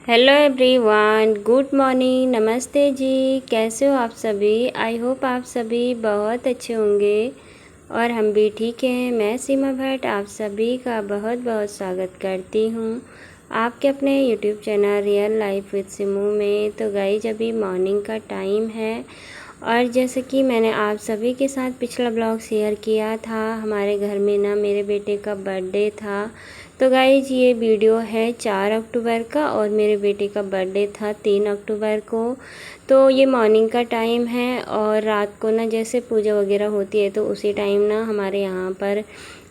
Hello everyone, good morning, नमस्ते जी। कैसे हो आप सभी? आई होप आप सभी बहुत अच्छे होंगे और हम भी ठीक हैं। मैं सीमा भट्ट आप सभी का बहुत बहुत स्वागत करती हूँ आपके अपने YouTube channel real life with Simu में। तो गाइस अभी मॉर्निंग का टाइम है और जैसे कि मैंने आप सभी के साथ पिछला ब्लॉग शेयर किया था, हमारे घर में ना मेरे बेटे का बर्थडे था। तो गाइज ये वीडियो है 4 अक्टूबर का और मेरे बेटे का बर्थडे था 3 अक्टूबर को। तो ये मॉर्निंग का टाइम है और रात को ना जैसे पूजा वगैरह होती है तो उसी टाइम ना हमारे यहाँ पर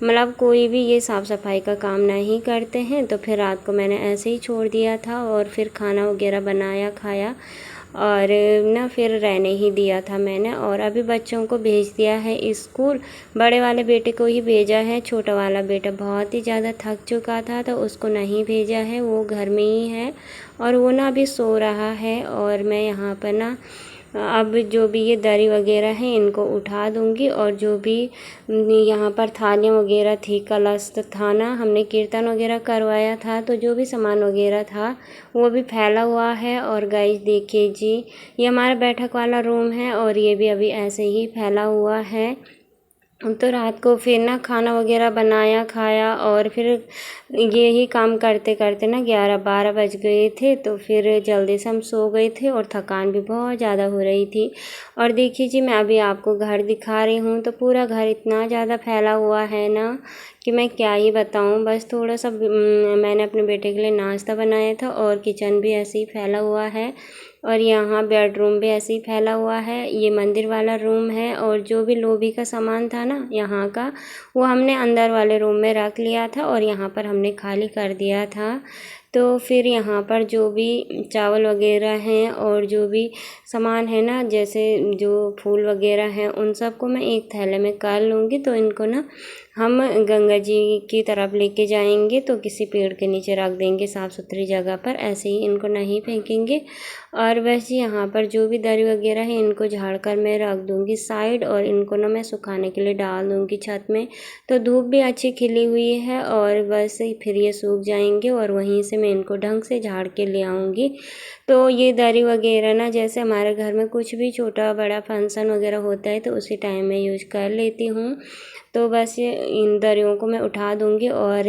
मतलब कोई भी ये साफ़ सफाई का काम नहीं करते हैं। तो फिर रात को मैंने ऐसे ही छोड़ दिया था और फिर खाना वगैरह बनाया, खाया और ना फिर रहने ही दिया था मैंने। और अभी बच्चों को भेज दिया है स्कूल। बड़े वाले बेटे को ही भेजा है, छोटा वाला बेटा बहुत ही ज़्यादा थक चुका था तो उसको नहीं भेजा है, वो घर में ही है और वो ना अभी सो रहा है। और मैं यहाँ पर ना अब जो भी ये दरी वगैरह है इनको उठा दूंगी और जो भी यहाँ पर थालियाँ वगैरह थी, कलश था ना, हमने कीर्तन वगैरह करवाया था तो जो भी सामान वगैरह था वो भी फैला हुआ है। और गाइस देखिए जी, ये हमारा बैठक वाला रूम है और ये भी अभी ऐसे ही फैला हुआ है। तो रात को फिर ना खाना वगैरह बनाया, खाया और फिर यही काम करते करते ना 11-12 बज गए थे। तो फिर जल्दी से हम सो गए थे और थकान भी बहुत ज़्यादा हो रही थी। और देखिए जी, मैं अभी आपको घर दिखा रही हूँ तो पूरा घर इतना ज़्यादा फैला हुआ है ना कि मैं क्या ही बताऊँ। बस थोड़ा सा मैंने अपने बेटे के लिए नाश्ता बनाया था और किचन भी ऐसे ही फैला हुआ है और यहाँ बेडरूम भी ऐसे ही फैला हुआ है। ये मंदिर वाला रूम है और जो भी लोबी का सामान था ना यहाँ का, वो हमने अंदर वाले रूम में रख लिया था और यहाँ पर हमने खाली कर दिया था। तो फिर यहाँ पर जो भी चावल वगैरह हैं और जो भी सामान है ना, जैसे जो फूल वगैरह हैं, उन सबको मैं एक थैले में कर लूँगी। तो इनको ना हम गंगा जी की तरफ लेके जाएंगे तो किसी पेड़ के नीचे रख देंगे साफ़ सुथरी जगह पर, ऐसे ही इनको नहीं फेंकेंगे। और वैसे यहाँ पर जो भी दरी वगैरह है इनको झाड़ कर मैं रख दूँगी साइड और इनको ना मैं सुखाने के लिए डाल दूँगी छत में। तो धूप भी अच्छी खिली हुई है और बस फिर ये सूख जाएंगे और वहीं से मैं इनको ढंग से झाड़ के ले आऊँगी। तो ये दरी वगैरह ना जैसे हमारे घर में कुछ भी छोटा बड़ा फंक्शन वगैरह होता है तो उसी टाइम में यूज कर लेती हूँ। तो बस ये इन दरियों को मैं उठा दूँगी और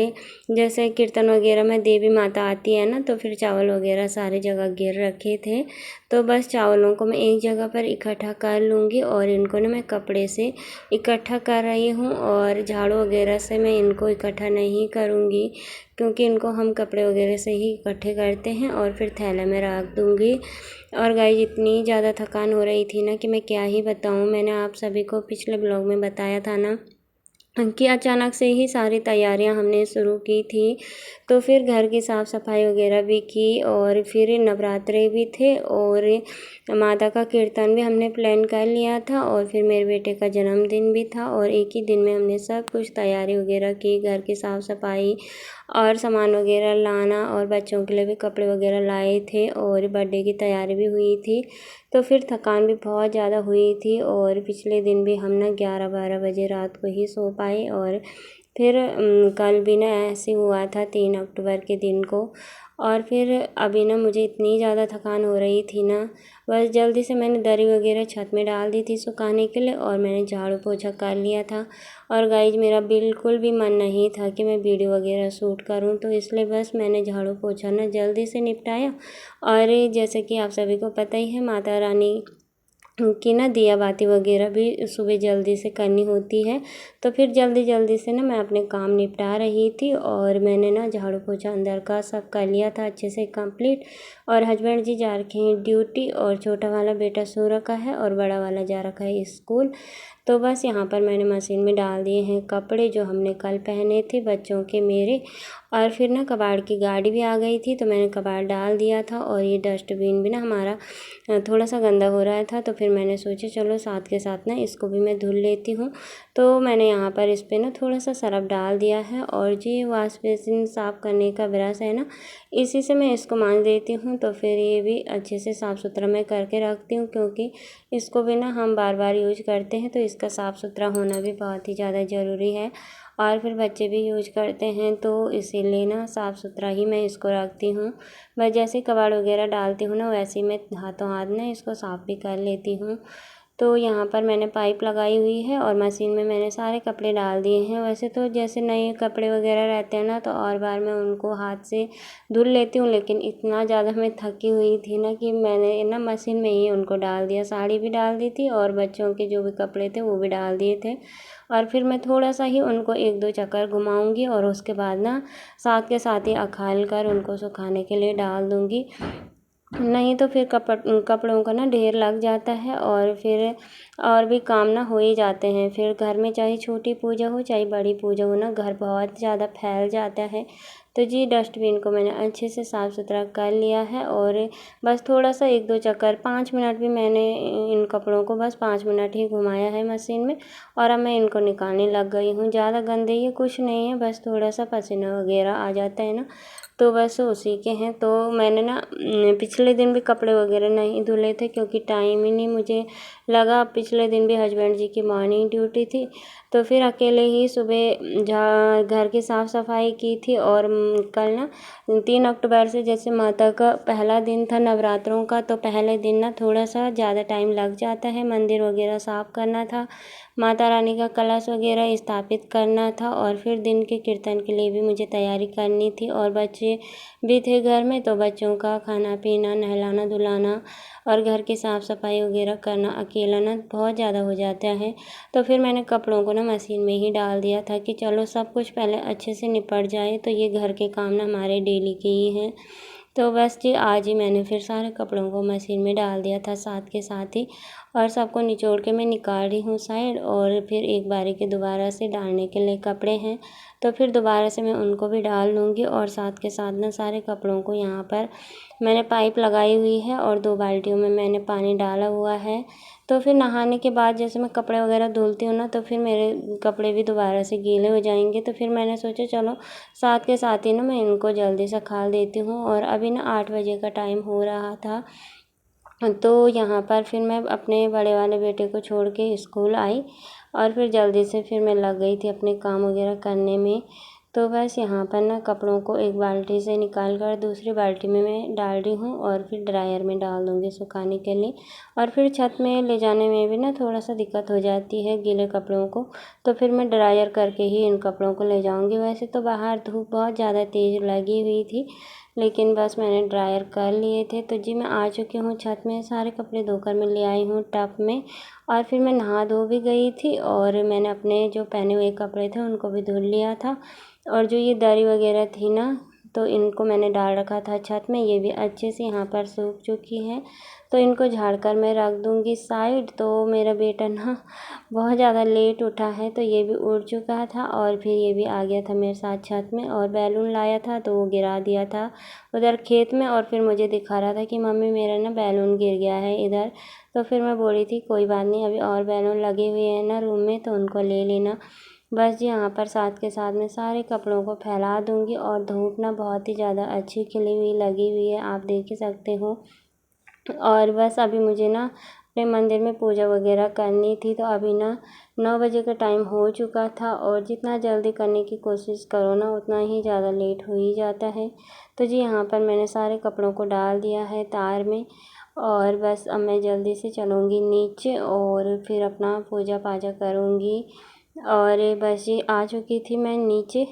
जैसे कीर्तन वगैरह में देवी माता आती है ना तो फिर चावल वगैरह सारी जगह गिर रखे थे। तो बस चावलों को मैं एक जगह पर इकट्ठा कर लूँगी और इनको ना मैं कपड़े से इकट्ठा कर रही हूँ और झाड़ू वगैरह से मैं इनको इकट्ठा नहीं करूँगी क्योंकि इनको हम कपड़े वगैरह से ही इकट्ठे करते हैं और फिर थैले में रख दूँगी। और गाइस इतनी ज़्यादा थकान हो रही थी ना कि मैं क्या ही बताऊँ। मैंने आप सभी को पिछले ब्लॉग में बताया था ना कि अचानक से ही सारी तैयारियां हमने शुरू की थी। तो फिर घर की साफ़ सफाई वगैरह भी की और फिर नवरात्रे भी थे और माता का कीर्तन भी हमने प्लान कर लिया था और फिर मेरे बेटे का जन्मदिन भी था और एक ही दिन में हमने सब कुछ तैयारी वगैरह की, घर की साफ़ सफाई और सामान वगैरह लाना और बच्चों के लिए भी कपड़े वगैरह लाए थे और बर्थडे की तैयारी भी हुई थी। तो फिर थकान भी बहुत ज़्यादा हुई थी और पिछले दिन भी हम ना 11-12 बजे रात को ही सो पाए। और फिर कल भी ना ऐसे हुआ था 3 अक्टूबर के दिन को। और फिर अभी ना मुझे इतनी ज़्यादा थकान हो रही थी ना, बस जल्दी से मैंने दरी वगैरह छत में डाल दी थी सुखाने के लिए और मैंने झाड़ू पोछा कर लिया था। और गाइज मेरा बिल्कुल भी मन नहीं था कि मैं वीडियो वगैरह शूट करूं, तो इसलिए बस मैंने झाड़ू पोछा ना जल्दी से निपटाया। और जैसे कि आप सभी को पता ही है, माता रानी कि ना दिया बाती वगैरह भी सुबह जल्दी से करनी होती है। तो फिर जल्दी जल्दी से ना मैं अपने काम निपटा रही थी और मैंने ना झाड़ू पोछा अंदर का सब कर लिया था अच्छे से कंप्लीट। और हस्बैंड जी जा रखे हैं ड्यूटी और छोटा वाला बेटा सो रखा है और बड़ा वाला जा रखा है स्कूल। तो बस यहाँ पर मैंने मशीन में डाल दिए हैं कपड़े जो हमने कल पहने थे बच्चों के मेरे। और फिर ना कबाड़ की गाड़ी भी आ गई थी तो मैंने कबाड़ डाल दिया था। और ये डस्टबिन भी ना हमारा थोड़ा सा गंदा हो रहा था तो फिर मैंने सोचा चलो साथ के साथ ना इसको भी मैं धुल लेती हूँ। तो मैंने यहाँ पर इस पर ना थोड़ा सा सरफ डाल दिया है और जी वाश बेसिन साफ़ करने का ब्रश है ना, इसी से मैं इसको मांज देती हूँ। तो फिर ये भी अच्छे से साफ़ सुथरा मैं करके रखती हूँ क्योंकि इसको भी ना हम बार बार यूज करते हैं तो इसका साफ़ सुथरा होना भी बहुत ही ज़्यादा ज़रूरी है। और फिर बच्चे भी यूज करते हैं, तो इसीलिए ना साफ़ सुथरा ही मैं इसको रखती हूँ। मैं जैसे कबाड़ वगैरह डालती हूँ ना, वैसे ही मैं हाथों हाथ ना इसको साफ़ भी कर लेती हूँ। तो यहाँ पर मैंने पाइप लगाई हुई है और मशीन में मैंने सारे कपड़े डाल दिए हैं। वैसे तो जैसे नए कपड़े वगैरह रहते हैं ना, तो और बार मैं उनको हाथ से धुल लेती हूँ, लेकिन इतना ज़्यादा मैं थकी हुई थी ना कि मैंने ना मशीन में ही उनको डाल दिया। साड़ी भी डाल दी थी और बच्चों के जो भी कपड़े थे वो भी डाल दिए थे। और फिर मैं थोड़ा सा ही उनको 1-2 चक्कर घुमाऊँगी और उसके बाद ना साथ के साथ ही अखाल कर उनको सुखाने के लिए डाल दूँगी। नहीं तो फिर कपड़ों का ना ढेर लग जाता है और फिर और भी काम ना हो ही जाते हैं। फिर घर में चाहे छोटी पूजा हो चाहे बड़ी पूजा हो ना, घर बहुत ज़्यादा फैल जाता है। तो जी डस्टबिन को मैंने अच्छे से साफ़ सुथरा कर लिया है और बस थोड़ा सा 1-2 चक्कर 5 मिनट भी मैंने इन कपड़ों को बस 5 मिनट ही घुमाया है मशीन में और अब मैं इनको निकालने लग गई हूँ। ज़्यादा गंदे ये कुछ नहीं है, बस थोड़ा सा पसीना वगैरह आ जाता है ना, तो बस उसी के हैं। तो मैंने ना पिछले दिन भी कपड़े वगैरह नहीं धुले थे क्योंकि टाइम ही नहीं मुझे लगा। पिछले दिन भी हस्बैंड जी की मॉर्निंग ड्यूटी थी, तो फिर अकेले ही सुबह घर की साफ़ सफाई की थी। और कल ना 3 अक्टूबर से जैसे माता का पहला दिन था नवरात्रों का, तो पहले दिन ना थोड़ा सा ज़्यादा टाइम लग जाता है। मंदिर वगैरह साफ़ करना था, माता रानी का कलश वगैरह स्थापित करना था और फिर दिन के कीर्तन के लिए भी मुझे तैयारी करनी थी। और बच्चे भी थे घर में, तो बच्चों का खाना पीना, नहलाना धुलाना और घर की साफ़ सफाई वगैरह करना अकेला ना बहुत ज़्यादा हो जाता है। तो फिर मैंने कपड़ों को ना मशीन में ही डाल दिया था कि चलो सब कुछ पहले अच्छे से निपट जाए, तो ये घर के काम ना हमारे डेली के ही हैं। तो बस जी आज ही मैंने फिर सारे कपड़ों को मशीन में डाल दिया था साथ के साथ ही, और सबको निचोड़ के मैं निकाल रही हूँ साइड। और फिर एक बारी के दोबारा से डालने के लिए कपड़े हैं, तो फिर दोबारा से मैं उनको भी डाल लूँगी। और साथ के साथ ना सारे कपड़ों को यहाँ पर मैंने पाइप लगाई हुई है और 2 बाल्टियों में मैंने पानी डाला हुआ है। तो फिर नहाने के बाद जैसे मैं कपड़े वगैरह धुलती हूँ ना, तो फिर मेरे कपड़े भी दोबारा से गीले हो जाएंगे। तो फिर मैंने सोचा चलो साथ के साथ ही ना मैं इनको जल्दी से खा देती हूँ। और अभी ना 8 बजे का टाइम हो रहा था, तो यहाँ पर फिर मैं अपने बड़े वाले बेटे को छोड़ के स्कूल आई और फिर जल्दी से फिर मैं लग गई थी अपने काम वगैरह करने में। तो बस यहाँ पर ना कपड़ों को एक बाल्टी से निकाल कर दूसरी बाल्टी में मैं डाल रही हूँ और फिर ड्रायर में डाल दूँगी सुखाने के लिए। और फिर छत में ले जाने में भी ना थोड़ा सा दिक्कत हो जाती है गीले कपड़ों को, तो फिर मैं ड्रायर करके ही इन कपड़ों को ले जाऊँगी। वैसे तो बाहर धूप बहुत ज़्यादा तेज़ लगी हुई थी, लेकिन बस मैंने ड्रायर कर लिए थे। तो जी मैं आ चुकी हूँ छत में, सारे कपड़े धोकर मैं ले आई हूँ टब में। और फिर मैं नहा धो भी गई थी और मैंने अपने जो पहने हुए कपड़े थे उनको भी धुल लिया था। और जो ये दरी वगैरह थी ना, तो इनको मैंने डाल रखा था छत में, ये भी अच्छे से यहाँ पर सूख चुकी है। तो इनको झाड़ कर मैं रख दूँगी साइड। तो मेरा बेटा ना बहुत ज़्यादा लेट उठा है, तो ये भी उठ चुका था और फिर ये भी आ गया था मेरे साथ छत में। और बैलून लाया था तो वो गिरा दिया था उधर खेत में, और फिर मुझे दिखा रहा था कि मम्मी मेरा ना बैलून गिर गया है इधर। तो फिर मैं बोली थी कोई बात नहीं, अभी और बैलून लगे हुए हैं ना रूम में, तो उनको ले लेना। बस जी यहाँ पर साथ के साथ में सारे कपड़ों को फैला दूँगी। और धूप ना बहुत ही ज़्यादा अच्छी खिली हुई लगी हुई है, आप देख ही सकते हो। और बस अभी मुझे ना अपने मंदिर में पूजा वगैरह करनी थी, तो अभी ना 9 बजे का टाइम हो चुका था और जितना जल्दी करने की कोशिश करो ना उतना ही ज़्यादा लेट हो ही जाता है। तो जी यहाँ पर मैंने सारे कपड़ों को डाल दिया है तार में और बस अब मैं जल्दी से चलूँगी नीचे और फिर अपना पूजा पाजा करूँगी। और बस ये आ चुकी थी मैं नीचे।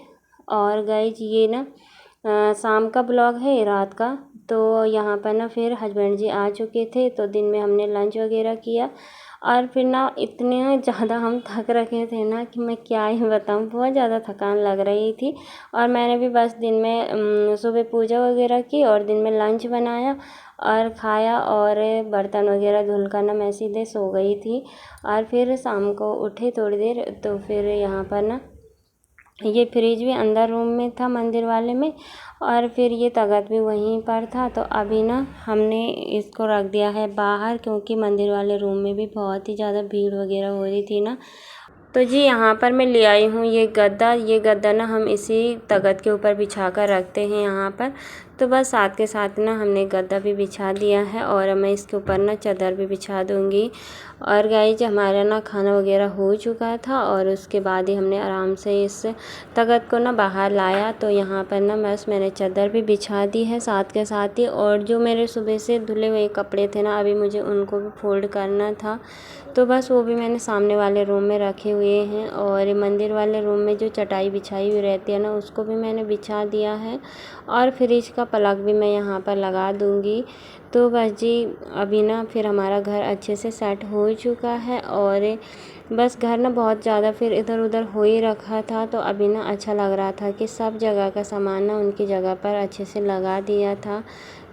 और गाइस ये ना शाम का ब्लॉग है, रात का। तो यहाँ पर ना फिर हस्बैंड जी आ चुके थे, तो दिन में हमने लंच वगैरह किया और फिर ना इतने ज़्यादा हम थक रखे थे ना कि मैं क्या ही बताऊँ, बहुत ज़्यादा थकान लग रही थी। और मैंने भी बस दिन में सुबह पूजा वगैरह की और दिन में लंच बनाया और खाया और बर्तन वगैरह धुल कर ना मैं सीधे सो गई थी। और फिर शाम को उठे थोड़ी देर, तो फिर यहाँ पर ना ये फ्रिज भी अंदर रूम में था मंदिर वाले में और फिर ये तख्त भी वहीं पर था। तो अभी ना हमने इसको रख दिया है बाहर, क्योंकि मंदिर वाले रूम में भी बहुत ही ज़्यादा भीड़ वगैरह हो रही थी ना। तो जी यहाँ पर मैं ले आई हूँ ये गद्दा ना हम इसी तख्त के ऊपर बिछा कर रखते हैं यहाँ पर। तो बस साथ के साथ ना हमने गद्दा भी बिछा दिया है और मैं इसके ऊपर ना चादर भी बिछा दूँगी। और गाइज हमारा ना खाना वगैरह हो चुका था और उसके बाद ही हमने आराम से इस तख्त को ना बाहर लाया। तो यहाँ पर ना बस मैंने चादर भी बिछा दी है साथ के साथ ही। और जो मेरे सुबह से धुले हुए कपड़े थे ना, अभी मुझे उनको भी फोल्ड करना था, तो बस वो भी मैंने सामने वाले रूम में रखे हुए हैं। और मंदिर वाले रूम में जो चटाई बिछाई हुई रहती है ना, उसको भी मैंने बिछा दिया है। और फ्रिज का प्लग भी मैं यहाँ पर लगा दूँगी। तो बस जी अभी ना फिर हमारा घर अच्छे से सेट हो चुका है। और बस घर ना बहुत ज़्यादा फिर इधर उधर हो ही रखा था, तो अभी ना अच्छा लग रहा था कि सब जगह का सामान ना उनकी जगह पर अच्छे से लगा दिया था।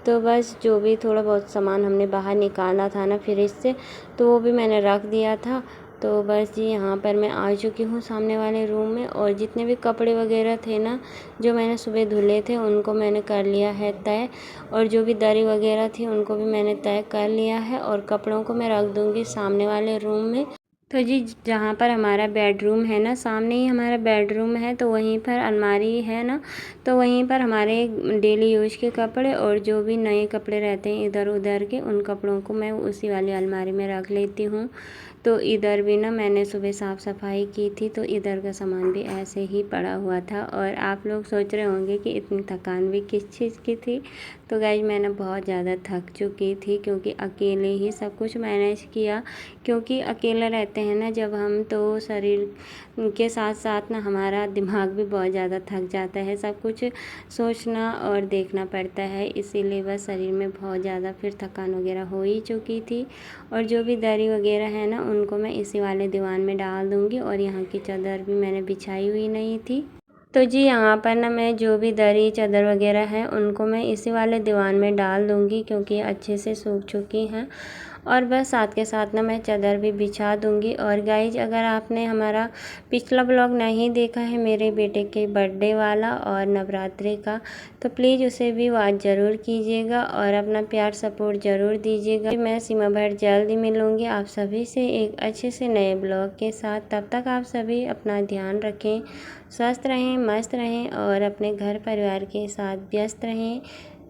तो बस जो भी थोड़ा बहुत सामान हमने बाहर निकाला था ना फ्रिज से, तो वो भी मैंने रख दिया था। तो बस जी यहाँ पर मैं आ चुकी हूँ सामने वाले रूम में। और जितने भी कपड़े वगैरह थे ना, जो मैंने सुबह धुले थे, उनको मैंने कर लिया है तय। और जो भी दरी वगैरह थी उनको भी मैंने तय कर लिया है। और कपड़ों को मैं रख दूँगी सामने वाले रूम में। तो जी जहाँ पर हमारा बेडरूम है ना, सामने ही हमारा बेडरूम है, तो वहीं पर अलमारी है ना, तो वहीं पर हमारे डेली यूज के कपड़े और जो भी नए कपड़े रहते हैं इधर उधर के, उन कपड़ों को मैं उसी वाली अलमारी में रख लेती हूँ। तो इधर भी ना मैंने सुबह साफ़ सफाई की थी, तो इधर का सामान भी ऐसे ही पड़ा हुआ था। और आप लोग सोच रहे होंगे कि इतनी थकान भी किस चीज़ की थी। तो गाइज मैंने बहुत ज़्यादा थक चुकी थी, क्योंकि अकेले ही सब कुछ मैनेज किया। क्योंकि अकेले रहते हैं ना जब हम, तो शरीर के साथ साथ ना हमारा दिमाग भी बहुत ज़्यादा थक जाता है, सब कुछ सोचना और देखना पड़ता है। इसीलिए बस शरीर में बहुत ज़्यादा फिर थकान वगैरह हो ही चुकी थी। और जो भी दरी वगैरह है ना, उनको मैं इसी वाले दीवान में डाल दूँगी। और यहाँ की चादर भी मैंने बिछाई हुई नहीं थी। तो जी यहाँ पर ना मैं जो भी दरी चादर वगैरह है उनको मैं इसी वाले दीवान में डाल दूँगी, क्योंकि अच्छे से सूख चुकी हैं। और बस साथ के साथ ना मैं चादर भी बिछा दूँगी। और गाइज अगर आपने हमारा पिछला ब्लॉग नहीं देखा है मेरे बेटे के बर्थडे वाला और नवरात्रि का, तो प्लीज़ उसे भी वॉच ज़रूर कीजिएगा और अपना प्यार सपोर्ट ज़रूर दीजिएगा। मैं सीमा भट्ट जल्द ही मिलूँगी आप सभी से एक अच्छे से नए ब्लॉग के साथ। तब तक आप सभी अपना ध्यान रखें, स्वस्थ रहें, मस्त रहें और अपने घर परिवार के साथ व्यस्त रहें।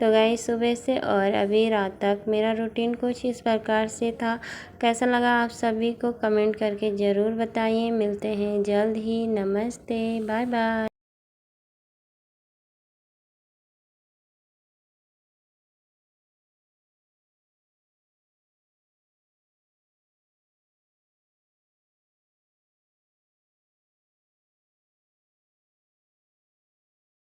तो गाइस सुबह से और अभी रात तक मेरा रूटीन कुछ इस प्रकार से था। कैसा लगा आप सभी को कमेंट करके ज़रूर बताइए। मिलते हैं जल्द ही। नमस्ते, बाय बाय।